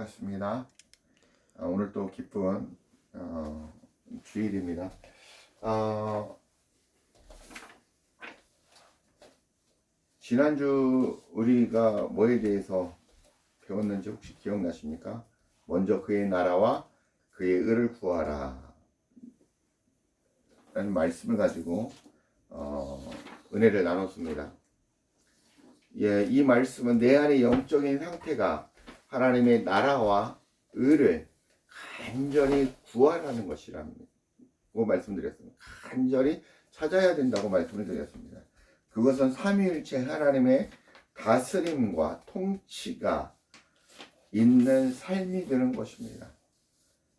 반갑습니다. 오늘 또 기쁜 주일입니다. 지난주 우리가 뭐에 대해서 배웠는지 혹시 기억나십니까? 먼저 그의 나라와 그의 의를 구하라 라는 말씀을 가지고 은혜를 나눴습니다. 이 말씀은 내 안의 영적인 상태가 하나님의 나라와 의를 간절히 구하라는 것이라고 말씀드렸습니다. 간절히 찾아야 된다고 말씀을 드렸습니다. 그것은 삼위일체 하나님의 다스림과 통치가 있는 삶이 되는 것입니다.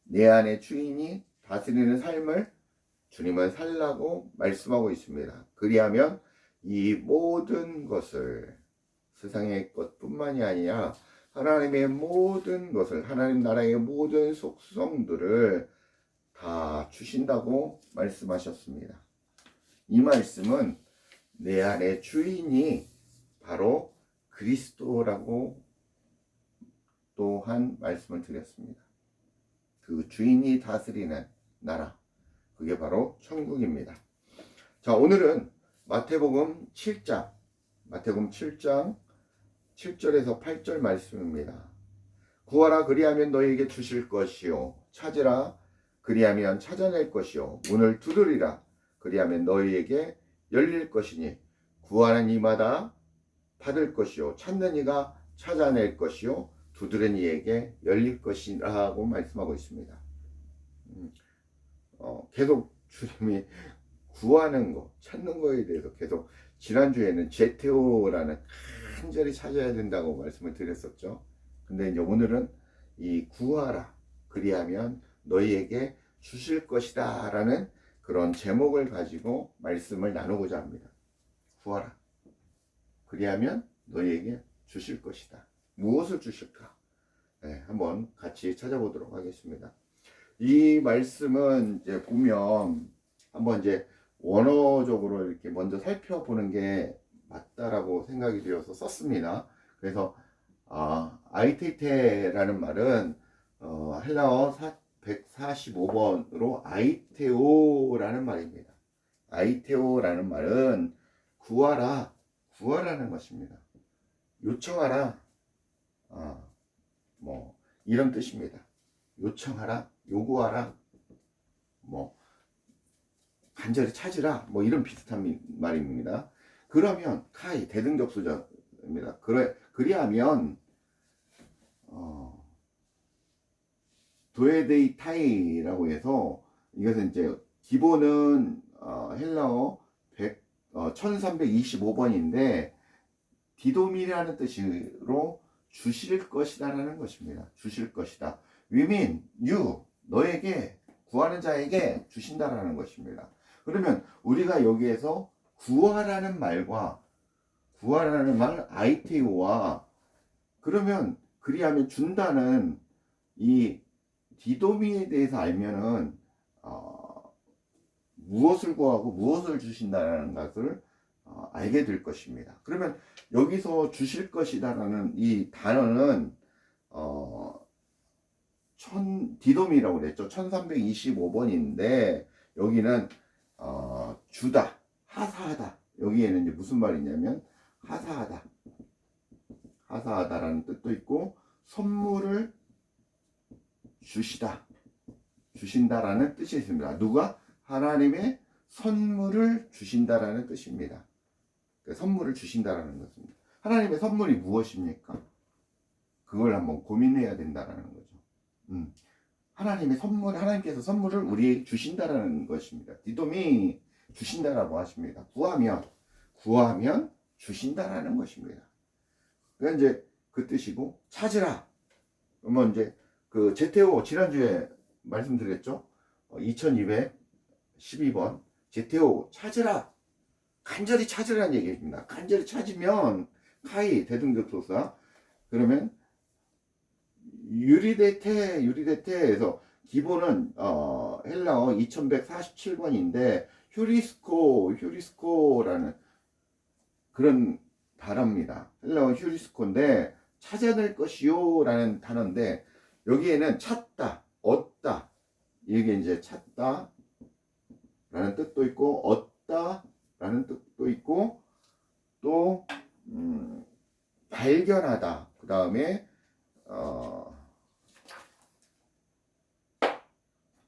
내 안의 주인이 다스리는 삶을 주님은 살라고 말씀하고 있습니다. 그리하면 이 모든 것을, 세상의 것뿐만이 아니라 하나님의 모든 것을, 하나님 나라의 모든 속성들을 다 주신다고 말씀하셨습니다. 이 말씀은 내 안의 주인이 바로 그리스도라고 또한 말씀을 드렸습니다. 그 주인이 다스리는 나라, 그게 바로 천국입니다. 자, 오늘은 마태복음 7장 7절에서 8절 말씀입니다. 구하라 그리하면 너희에게 주실 것이요, 찾으라 그리하면 찾아낼 것이요, 문을 두드리라 그리하면 너희에게 열릴 것이니 구하는 이마다 받을 것이요, 찾는 이가 찾아낼 것이요, 두드리는 이에게 열릴 것이라고 말씀하고 있습니다. 계속 주님이 구하는 거, 찾는 거에 대해서 계속, 지난주에는 제테오라는 간절히 찾아야 된다고 말씀을 드렸었죠. 근데 이제 오늘은 이 구하라 그리하면 너희에게 주실 것이다 라는 그런 제목을 가지고 말씀을 나누고자 합니다. 구하라 그리하면 너희에게 주실 것이다. 무엇을 주실까? 한번 같이 찾아보도록 하겠습니다. 이 말씀은 이제 보면 한번 이제 원어적으로 이렇게 먼저 살펴보는 게 맞다라고 생각이 되어서 썼습니다. 그래서 아이테테라는 말은 헬라어 145번으로 아이테오라는 말입니다. 아이테오라는 말은 구하라는 것입니다. 요청하라, 뭐 이런 뜻입니다. 요청하라, 요구하라, 뭐 간절히 찾으라, 뭐 이런 비슷한 말입니다. 그러면 카이 대등접수자입니다. 그리하면 도에데이타이라고 해서, 이것은 이제 기본은 헬라어 1325번인데 디도미라는 뜻으로 주실 것이다라는 것입니다. 주실 것이다. We mean you, 너에게, 구하는 자에게 주신다라는 것입니다. 그러면 우리가 여기에서 구하라는 말과 구하라는 말 아이테오와, 그러면 그리하면 준다는 이 디도미에 대해서 알면은 무엇을 구하고 무엇을 주신다라는 것을 알게 될 것입니다. 그러면 여기서 주실 것이다라는 이 단어는 디도미라고 그랬죠. 1325번인데 여기는 주다, 하사하다. 여기에는 이제 무슨 말이냐면 하사하다라는 뜻도 있고, 선물을 주신다라는 뜻이 있습니다. 누가? 하나님의 선물을 주신다라는 뜻입니다. 선물을 주신다라는 것입니다. 하나님의 선물이 무엇입니까? 그걸 한번 고민해야 된다라는 거죠. 하나님의 선물, 하나님께서 선물을 우리에게 주신다라는 것입니다. 디돔이 주신다라고 하십니다. 구하면 주신다라는 것입니다. 그러니까 이제 그 뜻이고, 찾으라. 그러면 이제 그 제테오, 지난주에 말씀드렸죠. 2212번 제테오, 찾으라. 간절히 찾으라는 얘기입니다. 간절히 찾으면 카이 대등접소사, 그러면 유리데테에서 기본은 헬라어 2147번인데 휴리스코라는 그런 단어입니다. 헬라어 휴리스코인데 찾아낼 것이요 라는 단어인데, 여기에는 찾다, 얻다, 이게 이제 찾다 라는 뜻도 있고 얻다 라는 뜻도 있고 또 발견하다, 그 다음에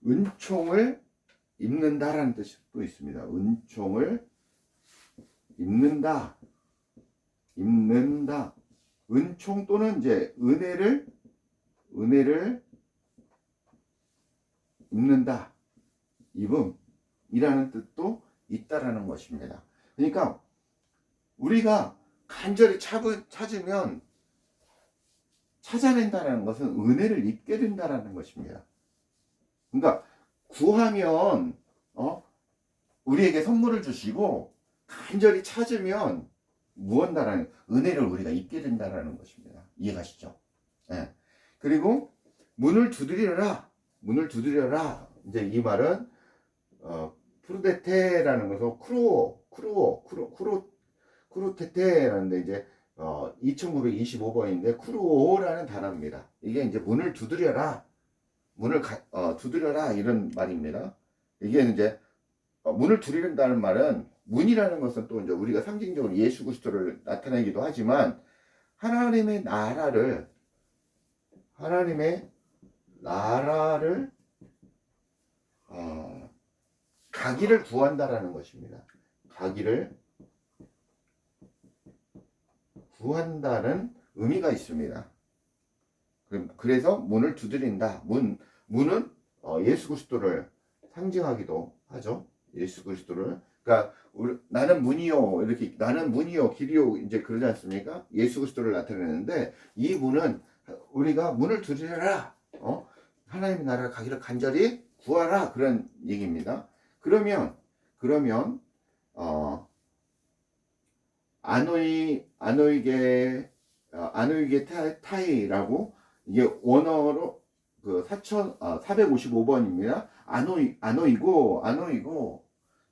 은총을 입는다라는 뜻도 있습니다. 은총을 입는다, 입는다. 은총 또는 이제 은혜를 입는다, 입음이라는 뜻도 있다라는 것입니다. 그러니까 우리가 간절히 찾으면 찾아낸다는 것은 은혜를 입게 된다라는 것입니다. 그러니까 구하면 우리에게 선물을 주시고 간절히 찾으면 무언가라는 은혜를 우리가 입게 된다라는 것입니다. 이해가시죠? 예. 그리고 문을 두드려라. 이제 이 말은 프루데테라는 것은 크루테테라는데 이제 2925번인데 크루오라는 단어입니다. 이게 이제 문을 두드려라. 두드려라 이런 말입니다. 이게 이제 문을 두드린다는 말은 문이라는 것은 또 이제 우리가 상징적으로 예수 그리스도를 나타내기도 하지만 하나님의 나라를 가기를 구한다라는 것입니다. 가기를 구한다는 의미가 있습니다. 그래서 문을 두드린다. 문은 예수 그리스도를 상징하기도 하죠. 예수 그리스도를. 그러니까 나는 문이요, 이렇게 나는 문이요 길이요 이제 그러지 않습니까? 예수 그리스도를 나타내는데 이 문은 우리가 문을 두드려라. 하나님의 나라 가기를 간절히 구하라, 그런 얘기입니다. 그러면 아노이게 타이라고 이게 원어로 그 455번입니다. 아노이고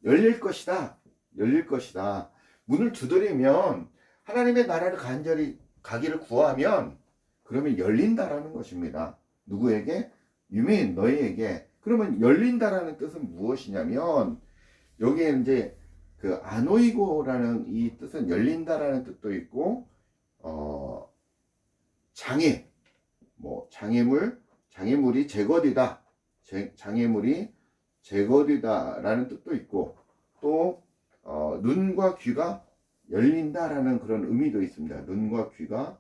열릴 것이다. 문을 두드리면 하나님의 나라를 간절히 가기를 구하면 그러면 열린다라는 것입니다. 누구에게? 유민 너희에게. 그러면 열린다라는 뜻은 무엇이냐면 여기에 이제 그 아노이고라는 이 뜻은 열린다라는 뜻도 있고 장애물이 제거되다, 장애물이 제거되다라는 뜻도 있고 또 눈과 귀가 열린다라는 그런 의미도 있습니다. 눈과 귀가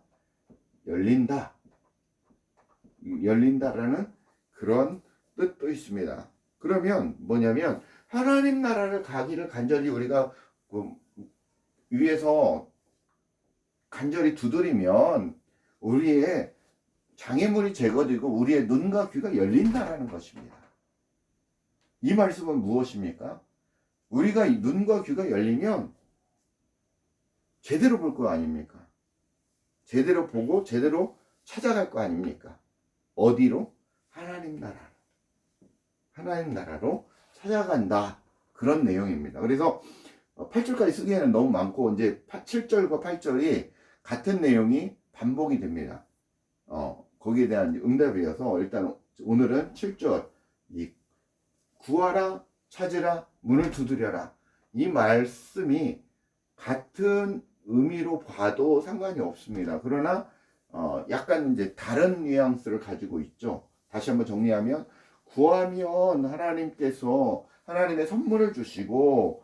열린다라는 그런 뜻도 있습니다. 그러면 뭐냐면 하나님 나라를 가기를 간절히 우리가 위에서 간절히 두드리면 우리의 장애물이 제거되고 우리의 눈과 귀가 열린다라는 것입니다. 이 말씀은 무엇입니까? 우리가 눈과 귀가 열리면 제대로 볼 거 아닙니까? 제대로 보고 제대로 찾아갈 거 아닙니까? 어디로? 하나님 나라로 찾아간다, 그런 내용입니다. 그래서 8절까지 쓰기에는 너무 많고 이제 7절과 8절이 같은 내용이 반복이 됩니다. 거기에 대한 응답이어서 일단 오늘은 7절 구하라, 찾으라, 문을 두드려라, 이 말씀이 같은 의미로 봐도 상관이 없습니다. 그러나 약간 이제 다른 뉘앙스를 가지고 있죠. 다시 한번 정리하면 구하면 하나님께서 하나님의 선물을 주시고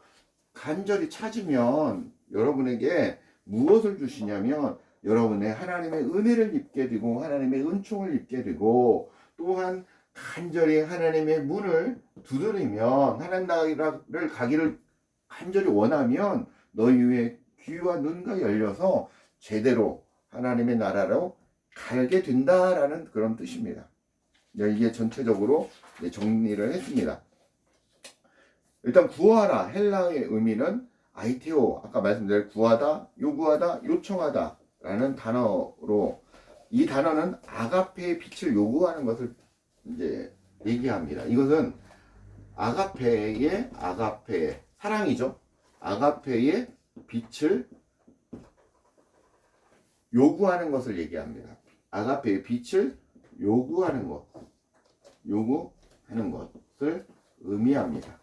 간절히 찾으면 여러분에게 무엇을 주시냐면 여러분의 하나님의 은혜를 입게 되고 하나님의 은총을 입게 되고 또한 간절히 하나님의 문을 두드리면 하나님 나라를 가기를 간절히 원하면 너희의 귀와 눈과 열려서 제대로 하나님의 나라로 가게 된다라는 그런 뜻입니다. 이게 전체적으로 정리를 했습니다. 일단 구하라, 헬라어의 의미는 아이테오, 아까 말씀드린 구하다, 요구하다, 요청하다 라는 단어로, 이 단어는 아가페의 빛을 요구하는 것을 이제 얘기합니다. 이것은 아가페의 사랑이죠. 아가페의 빛을 요구하는 것을 얘기합니다. 아가페의 빛을 요구하는 것을 의미합니다.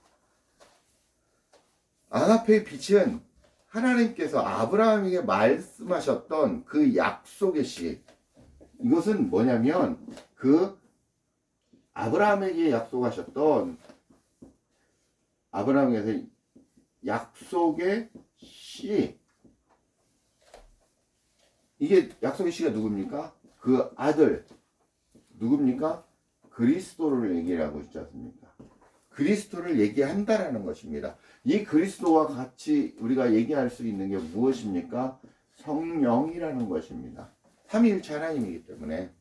아가페의 빛은 하나님께서 아브라함에게 말씀하셨던 그 약속의 씨. 이것은 뭐냐면 그 아브라함에게 약속하셨던 아브라함에게서 약속의 씨. 이게 약속의 씨가 누굽니까? 그 아들 누굽니까? 그리스도를 얘기하고 있지 않습니까? 그리스도를 얘기한다라는 것입니다. 이 그리스도와 같이 우리가 얘기할 수 있는 게 무엇입니까? 성령이라는 것입니다. 삼위일체 하나님이기 때문에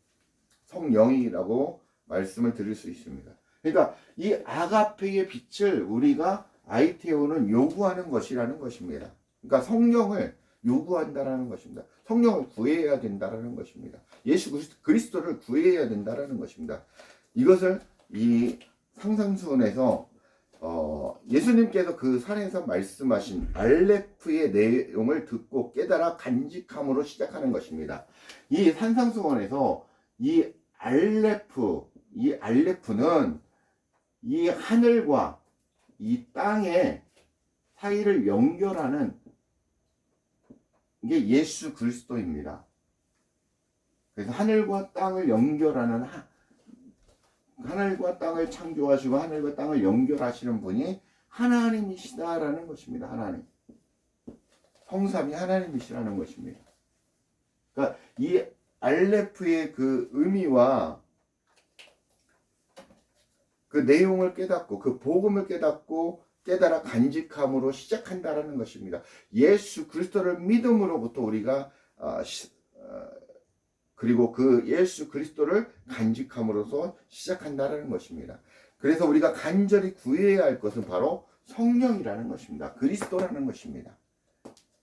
성령이라고 말씀을 드릴 수 있습니다. 그러니까 이 아가페의 빛을 우리가 아이테오는 요구하는 것이라는 것입니다. 그러니까 성령을 요구한다라는 것입니다. 성령을 구해야 된다라는 것입니다. 예수 그리스도를 구해야 된다라는 것입니다. 이것을 이 상상수훈에서 예수님께서 그 산에서 말씀하신 알레프의 내용을 듣고 깨달아 간직함으로 시작하는 것입니다. 이 산상수훈에서 이 알레프는 이 하늘과 이 땅의 사이를 연결하는 이게 예수 그리스도입니다. 그래서 하늘과 땅을 연결하는 하늘과 땅을 창조하시고 하늘과 땅을 연결하시는 분이 하나님이시다라는 것입니다. 하나님. 성삼이 하나님이시라는 것입니다. 그러니까 이 알레프의 그 의미와 그 내용을 깨닫고 그 복음을 깨닫고 깨달아 간직함으로 시작한다라는 것입니다. 예수 그리스도를 믿음으로부터 우리가 그리고 그 예수 그리스도를 간직함으로써 시작한다라는 것입니다. 그래서 우리가 간절히 구해야 할 것은 바로 성령이라는 것입니다. 그리스도라는 것입니다.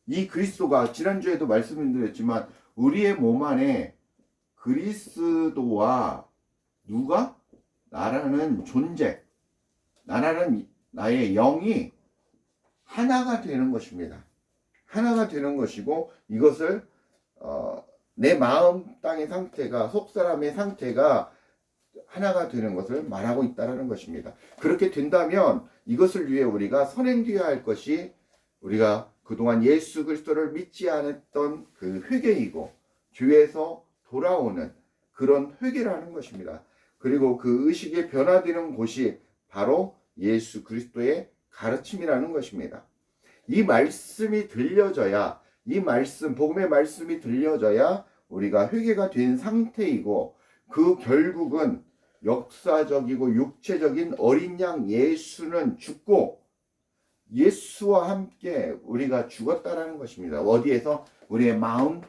이 그리스도가 지난주에도 말씀드렸지만 우리의 몸 안에 그리스도와 누가? 나라는 존재, 나의 영이 하나가 되는 것입니다. 하나가 되는 것이고 이것을 내 마음 땅의 상태가 속사람의 상태가 하나가 되는 것을 말하고 있다는 것입니다. 그렇게 된다면 이것을 위해 우리가 선행되어야 할 것이 우리가 그동안 예수 그리스도를 믿지 않았던 그 회개이고 죄에서 돌아오는 그런 회개라는 것입니다. 그리고 그 의식이 변화되는 곳이 바로 예수 그리스도의 가르침이라는 것입니다. 이 말씀이 들려져야 복음의 말씀이 들려져야 우리가 회개가 된 상태이고 그 결국은 역사적이고 육체적인 어린 양 예수는 죽고 예수와 함께 우리가 죽었다라는 것입니다. 어디에서? 우리의 마음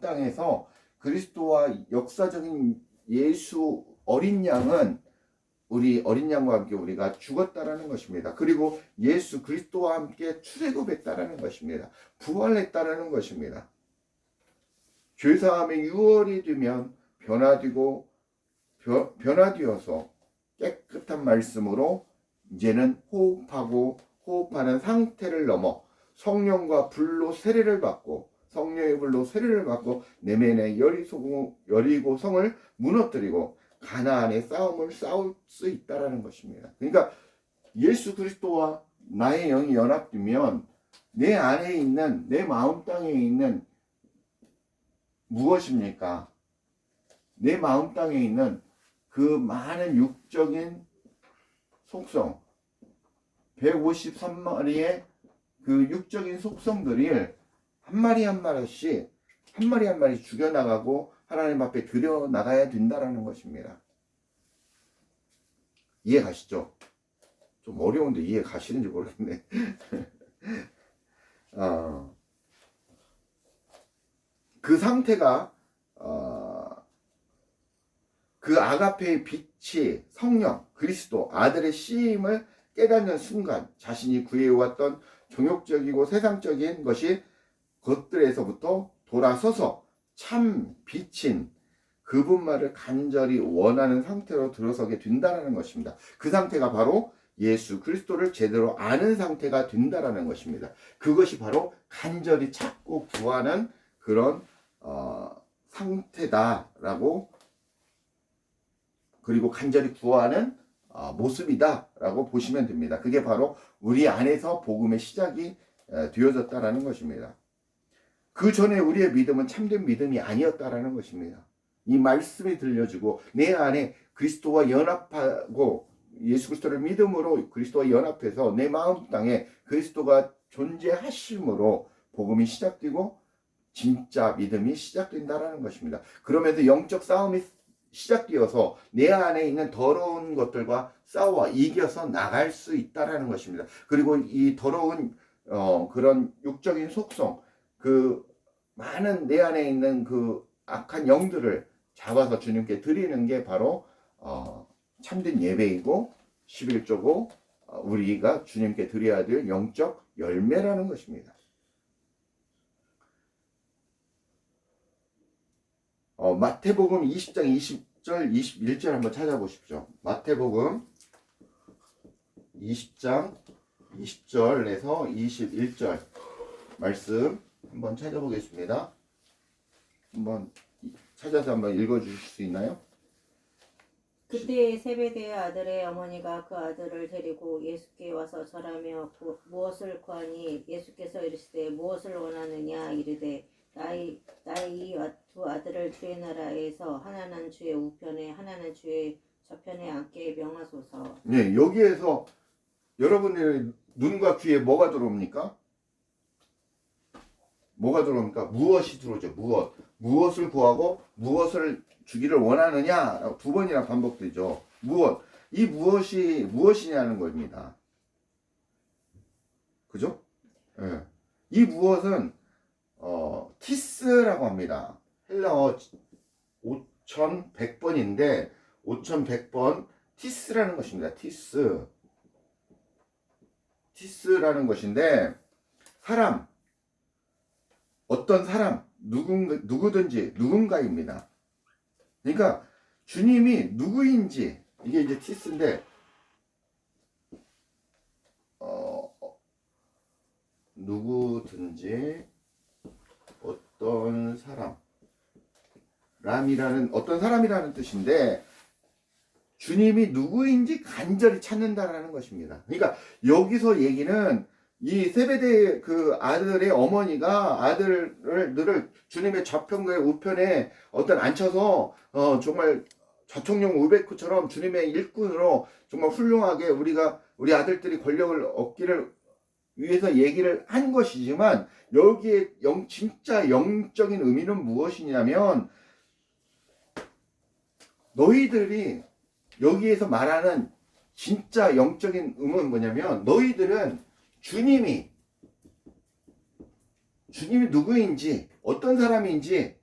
땅에서 그리스도와 역사적인 예수 어린 양은 우리 어린 양과 함께 우리가 죽었다라는 것입니다. 그리고 예수 그리스도와 함께 출애굽했다라는 것입니다. 부활했다라는 것입니다. 죄사함의 유월이 되면 변화되어서 깨끗한 말씀으로 이제는 호흡하는 상태를 넘어 성령과 불로 세례를 받고 성령의 불로 세례를 받고 내면의 여리고 성을 무너뜨리고 가나안의 싸움을 싸울 수 있다라는 것입니다. 그러니까 예수 그리스도와 나의 영이 연합되면 내 안에 있는 내 마음 땅에 있는 무엇입니까? 내 마음 땅에 있는 그 많은 육적인 속성 153마리의 그 육적인 속성들을 한 마리 한 마리씩 죽여나가고 하나님 앞에 들여나가야 된다라는 것입니다. 이해 가시죠? 좀 어려운데 이해 가시는지 모르겠네. 그 상태가 그 아가페의 빛이 성령, 그리스도, 아들의 씨임을 깨닫는 순간 자신이 구해왔던 정욕적이고 세상적인 것들에서부터 돌아서서 참 빛인 그분만을 간절히 원하는 상태로 들어서게 된다는 것입니다. 그 상태가 바로 예수 그리스도를 제대로 아는 상태가 된다는 것입니다. 그것이 바로 간절히 찾고 구하는 그런 상태다라고, 그리고 간절히 구하는 모습이다라고 보시면 됩니다. 그게 바로 우리 안에서 복음의 시작이 되어졌다라는 것입니다. 그 전에 우리의 믿음은 참된 믿음이 아니었다라는 것입니다. 이 말씀이 들려주고 내 안에 그리스도와 연합하고 예수 그리스도를 믿음으로 그리스도와 연합해서 내 마음 땅에 그리스도가 존재하심으로 복음이 시작되고 진짜 믿음이 시작된다라는 것입니다. 그러면서 영적 싸움이 시작되어서 내 안에 있는 더러운 것들과 싸워 이겨서 나갈 수 있다라는 것입니다. 그리고 이 더러운 그런 육적인 속성, 그 많은 내 안에 있는 그 악한 영들을 잡아서 주님께 드리는 게 바로 참된 예배이고 11조고 우리가 주님께 드려야 될 영적 열매라는 것입니다. 마태복음 20장 20절 21절 한번 찾아보십시오. 마태복음 20장 20절에서 21절 말씀 한번 찾아보겠습니다. 한번 찾아서 한번 읽어주실 수 있나요? 그때 세베대의 아들의 어머니가 그 아들을 데리고 예수께 와서 절하며 무엇을 구하니 예수께서 이르시되 무엇을 원하느냐 이르되 나의 이 두 아들을 주의 나라에서 하나는 주의 우편에 하나는 주의 좌편에 앉게 명하소서. 네, 여기에서 여러분의 눈과 귀에 뭐가 들어옵니까? 뭐가 들어옵니까? 무엇이 들어오죠. 무엇을 구하고 무엇을 주기를 원하느냐 두 번이나 반복되죠. 무엇. 이 무엇이 무엇이냐는 겁니다. 그죠? 네. 이 무엇은 티스라고 합니다. 헬라어 5100번인데 5100번 티스라는 것입니다. 티스라는 것인데 사람, 어떤 사람, 누구든지 누군가입니다. 그러니까 주님이 누구인지, 이게 이제 티스인데 누구든지 어떤 사람이라는 뜻인데 주님이 누구인지 간절히 찾는다라는 것입니다. 그러니까 여기서 얘기는 이 세베대 그 아들의 어머니가 아들을 주님의 좌편과 우편에 앉혀서 정말 좌총령 우베크처럼 주님의 일꾼으로 정말 훌륭하게 우리 아들들이 권력을 얻기를 위해서 얘기를 한 것이지만 여기에 진짜 영적인 의미는 무엇이냐면 너희들이 여기에서 말하는 진짜 영적인 의미는 뭐냐면 너희들은 주님이 누구인지 어떤 사람인지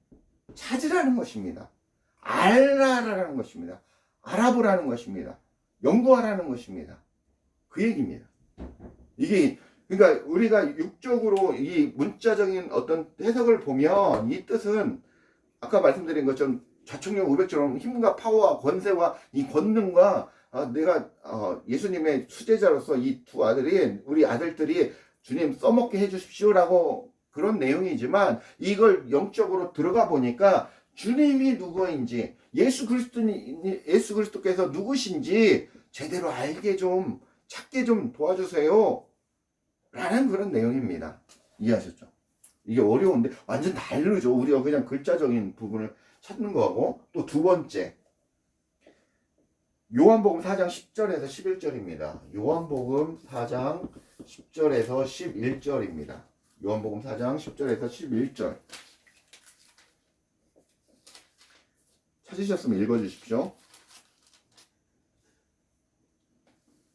찾으라는 것입니다. 알라라는 것입니다. 알아보라는 것입니다. 연구하라는 것입니다. 그 얘기입니다. 이게 그러니까 우리가 육적으로 이 문자적인 어떤 해석을 보면 이 뜻은 아까 말씀드린 것처럼 좌총령 500처럼 힘과 파워와 권세와 이 권능과 내가 예수님의 수제자로서 이 두 아들이 우리 아들들이 주님 써먹게 해주십시오라고 그런 내용이지만 이걸 영적으로 들어가 보니까 주님이 누구인지 예수 그리스도께서 누구신지 제대로 알게 좀 찾게 좀 도와주세요 라는 그런 내용입니다. 이해하셨죠? 이게 어려운데 완전 다르죠. 우리가 그냥 글자적인 부분을 찾는 거하고. 또 두 번째 요한복음 4장 10절에서 11절입니다. 요한복음 4장 10절에서 11절입니다. 요한복음 4장 10절에서 11절 찾으셨으면 읽어주십시오.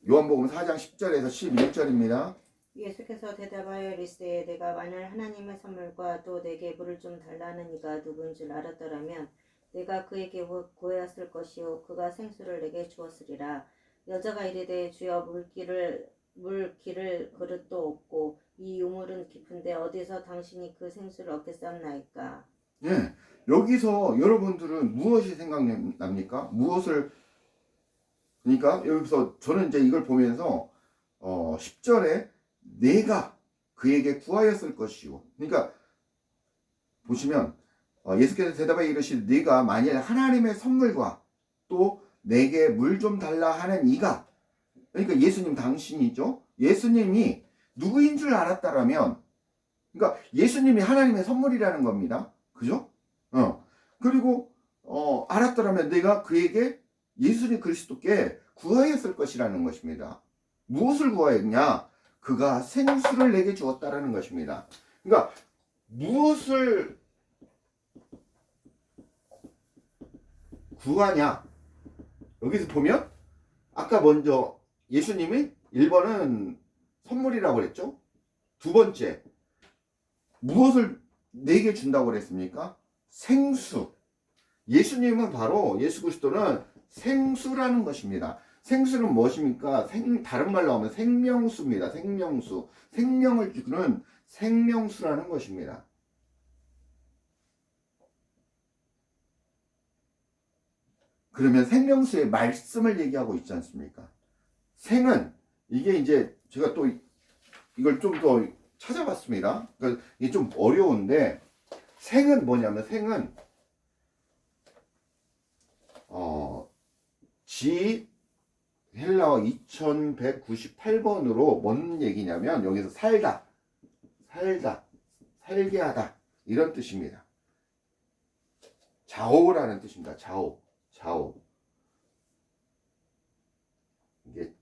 요한복음 4장 10절에서 11절입니다. 예수께서 대답하여 이르시되 내가 만일 하나님의 선물과 또 내게 물을 좀 달라는 이가 누구인 줄 알았더라면 내가 그에게 구하였을 것이요 그가 생수를 내게 주었으리라. 여자가 이르되 주여 물기를 그릇도 없고 이 유물은 깊은데 어디서 당신이 그 생수를 얻겠사옵나이까. 예, 여기서 여러분들은 무엇이 생각납니까? 그러니까 여기서 저는 이제 이걸 보면서 10절에 내가 그에게 구하였을 것이요. 그러니까 보시면 예수께서 대답하여 이르시되 네가 만일 하나님의 선물과 또 내게 물 좀 달라 하는 이가, 그러니까 예수님 당신이죠. 예수님이 누구인 줄 알았다라면, 그러니까 예수님이 하나님의 선물이라는 겁니다. 그죠? 그리고 알았더라면 내가 그에게 예수님 그리스도께 구하였을 것이라는 것입니다. 무엇을 구하였냐? 그가 생수를 내게 주었다라는 것입니다. 그러니까 무엇을 구하냐? 여기서 보면 아까 먼저 예수님이 1번은 선물이라고 그랬죠? 두 번째, 무엇을 내게 준다고 그랬습니까? 생수. 예수님은 바로, 예수 그리스도는 생수라는 것입니다. 생수는 무엇입니까? 다른 말로 하면 생명수입니다. 생명수. 생명을 주는 생명수라는 것입니다. 그러면 생명수의 말씀을 얘기하고 있지 않습니까? 생은, 이게 이제 제가 또 이걸 좀 더 찾아봤습니다. 그러니까 이게 좀 어려운데, 생은 뭐냐면, 생은 지 헬라어 2198번으로 뭔 얘기냐면, 여기서 살다, 살게 하다, 이런 뜻입니다. 자오라는 뜻입니다. 자오. 이게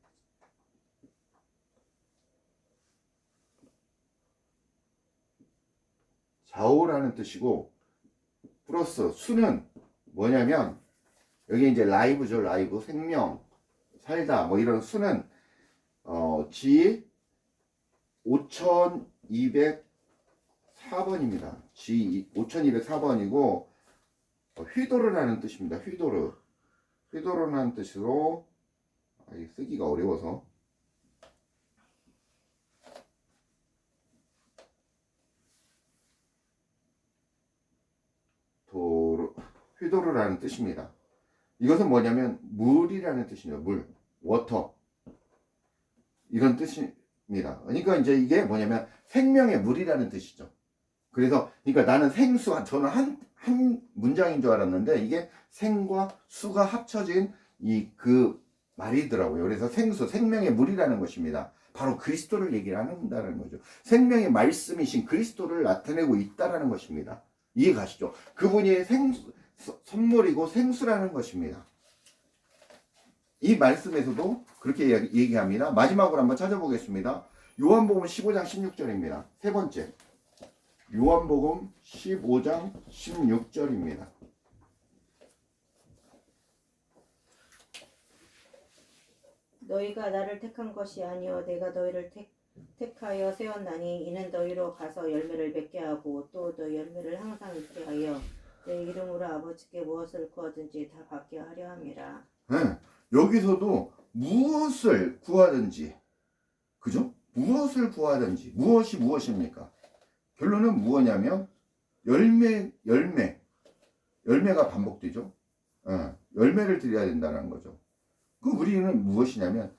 자오라는 뜻이고, 플러스 수는 뭐냐면, 여기 이제 라이브죠. 라이브. 생명, 살다, 뭐 이런 수는 지 5204번입니다. 지 5204번이고, 휘도르라는 뜻입니다. 휘도르라는 뜻으로, 쓰기가 어려워서, 휘도르라는 뜻입니다. 이것은 뭐냐면 물이라는 뜻이에요. 물, 워터, 이런 뜻입니다. 그러니까 이제 이게 뭐냐면 생명의 물이라는 뜻이죠. 그래서 그러니까 나는 생수, 저는 한 문장인 줄 알았는데 이게 생과 수가 합쳐진 그 말이더라고요. 그래서 생수, 생명의 물이라는 것입니다. 바로 그리스도를 얘기를 한다는 거죠. 생명의 말씀이신 그리스도를 나타내고 있다라는 것입니다. 이해 가시죠? 그분이 선물이고 생수라는 것입니다. 이 말씀에서도 그렇게 얘기합니다. 마지막으로 한번 찾아보겠습니다. 요한복음 15장 16절입니다. 세 번째, 요한복음 15장 16절입니다. 너희가 나를 택한 것이 아니요 내가 너희를 택하여 세웠나니 이는 너희로 가서 열매를 맺게 하고 또 너희 열매를 항상 있게 하여 내 이름으로 아버지께 무엇을 구하든지 다 받게 하려 함이라. 네, 여기서도 무엇을 구하든지, 그죠? 무엇을 구하든지, 무엇입니까? 결론은 무엇이냐면 열매가 반복되죠. 열매를 드려야 된다는 거죠. 그 우리는 무엇이냐면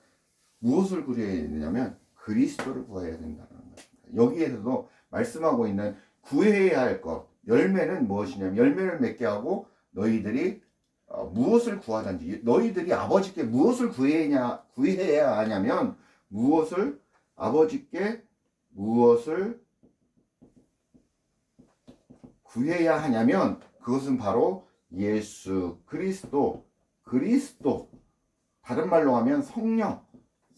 무엇을 구해야 되냐면 그리스도를 구해야 된다는 것입니다. 여기에서도 말씀하고 있는 구해야 할 것, 열매는 무엇이냐면 열매를 맺게 하고 너희들이 무엇을 구하든지, 너희들이 아버지께 무엇을 구해야 하냐면 아버지께 무엇을 구해야 하냐면 그것은 바로 예수 그리스도, 다른 말로 하면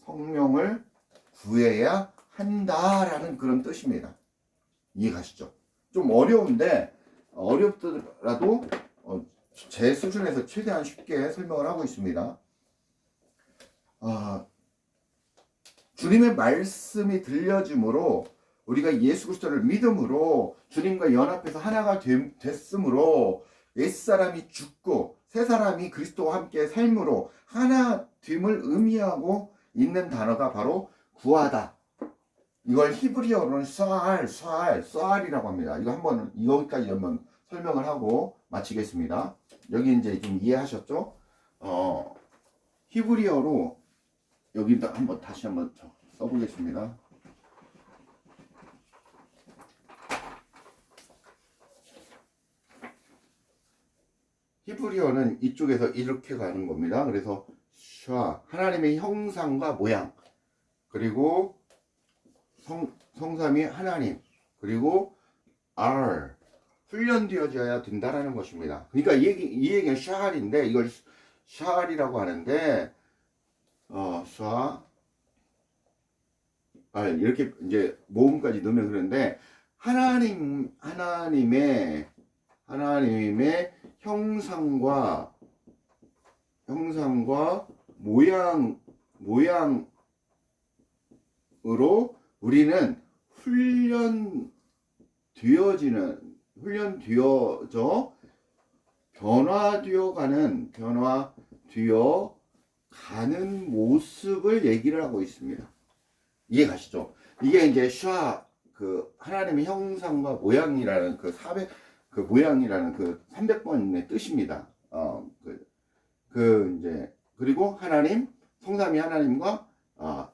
성령을 구해야 한다라는 그런 뜻입니다. 이해가시죠? 좀 어려운데 어렵더라도 제 수준에서 최대한 쉽게 설명을 하고 있습니다. 주님의 말씀이 들려짐으로 우리가 예수 그리스도를 믿음으로 주님과 연합해서 하나가 됐으므로 옛사람이 죽고 새사람이 그리스도와 함께 삶으로 하나 됨을 의미하고 있는 단어가 바로 구하다. 이걸 히브리어로는 쏴알이라고 합니다. 이거 여기까지 한번 설명을 하고 마치겠습니다. 여기 이제 좀 이해하셨죠? 히브리어로 여기다 다시 한번 써보겠습니다. 히브리어는 이쪽에서 이렇게 가는 겁니다. 그래서 샤, 하나님의 형상과 모양, 그리고 성삼위 하나님, 그리고 R, 훈련되어져야 된다라는 것입니다. 그러니까 이 얘기는 샤알인데, 이걸 샤알이라고 하는데, 이렇게 이제 모음까지 넣으면 그런데, 하나님의 형상과 모양으로 우리는 훈련되어져 변화되어 가는 모습을 얘기를 하고 있습니다. 이해가시죠? 이게 이제 하나님의 형상과 모양이라는 모양이라는 300번의 뜻입니다. 그리고 성삼위 하나님과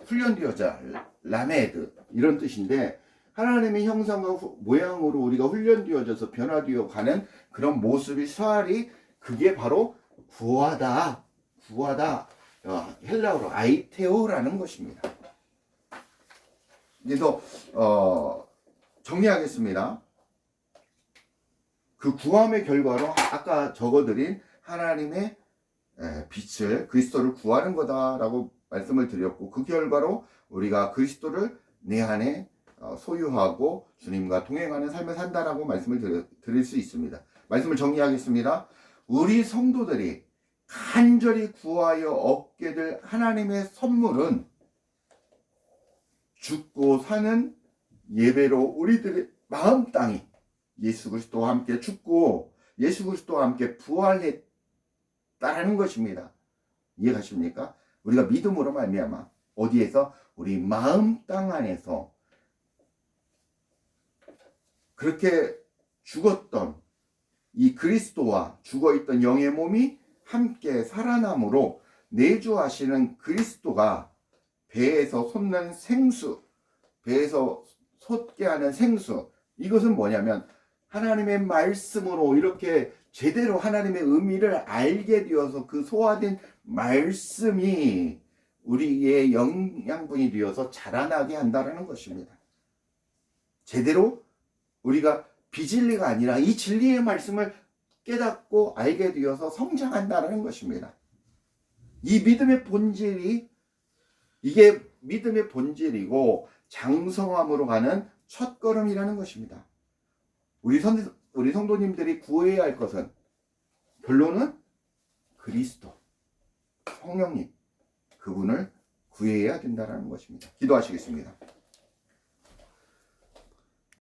훈련되어져 라메드 이런 뜻인데, 하나님의 형상과 모양으로 우리가 훈련되어져서 변화되어 가는 그런 모습이 샤알이, 그게 바로 구하다. 헬라어로 아이테오라는 것입니다. 그래서 정리하겠습니다. 그 구함의 결과로 아까 적어드린 하나님의 빛을, 그리스도를 구하는 거다라고 말씀을 드렸고, 그 결과로 우리가 그리스도를 내 안에 소유하고 주님과 동행하는 삶을 산다라고 말씀을 드릴 수 있습니다. 말씀을 정리하겠습니다. 우리 성도들이 간절히 구하여 얻게 될 하나님의 선물은 죽고 사는 예배로 우리들의 마음 땅이 예수 그리스도와 함께 죽고 예수 그리스도와 함께 부활했다라는 것입니다. 이해가십니까? 우리가 믿음으로 말미암아 어디에서? 우리 마음 땅 안에서 그렇게 죽었던 이 그리스도와 죽어있던 영의 몸이 함께 살아남으로 내주하시는 그리스도가 배에서 솟는 생수, 배에서 솟게 하는 생수, 이것은 뭐냐면 하나님의 말씀으로 이렇게 제대로 하나님의 의미를 알게 되어서 그 소화된 말씀이 우리의 영양분이 되어서 자라나게 한다는 것입니다. 제대로 우리가 비진리가 아니라 이 진리의 말씀을 깨닫고 알게 되어서 성장한다는 것입니다. 이 믿음의 본질이, 이게 믿음의 본질이고 장성함으로 가는 첫걸음이라는 것입니다. 우리 성도님들이 구해야 할 것은, 결론은 그리스도, 성령님, 그분을 구해야 된다는 것입니다. 기도하시겠습니다.